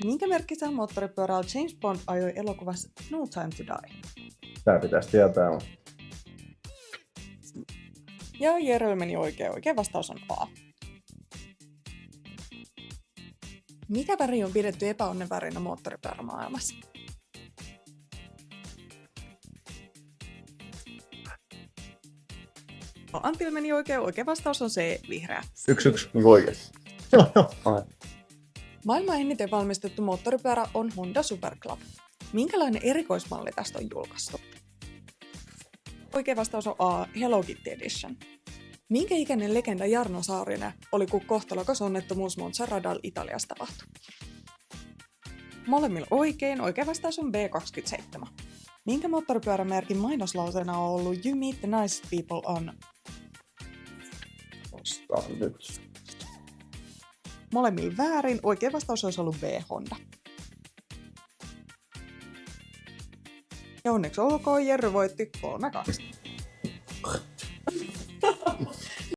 Minkä merkkisen moottoripyörällä James Bond ajoi elokuvassa No Time to Die? Tää pitäisi tietää. Ja Jere meni oikein. Oikea vastaus on A. Mikä väri on pidetty epäonnen värinä moottoripyörämaailmassa? No, Antilla meni oikein. Oikea vastaus on C, vihreä. 1-1, niin oikeesti. Maailman eniten valmistettu moottoripyörä on Honda Super Club. Minkälainen erikoismalli tästä on julkaistu? Oikea vastaus on A, Hello Kitty Edition. Minkä ikäinen legenda Jarno Saarinen oli, kun kohtalokas onnettomuus Monzan radalla Italiassa tapahtui? Molemmilla oikein. Oikea vastaus on B27. Minkä moottoripyörämerkin mainoslauseena on ollut You meet the nice people on? Vastaan nyt. Molemmilla väärin. Oikea vastaus olisi ollut B, Honda. Ja onneksi olkoon, Jerry voitti 3-2.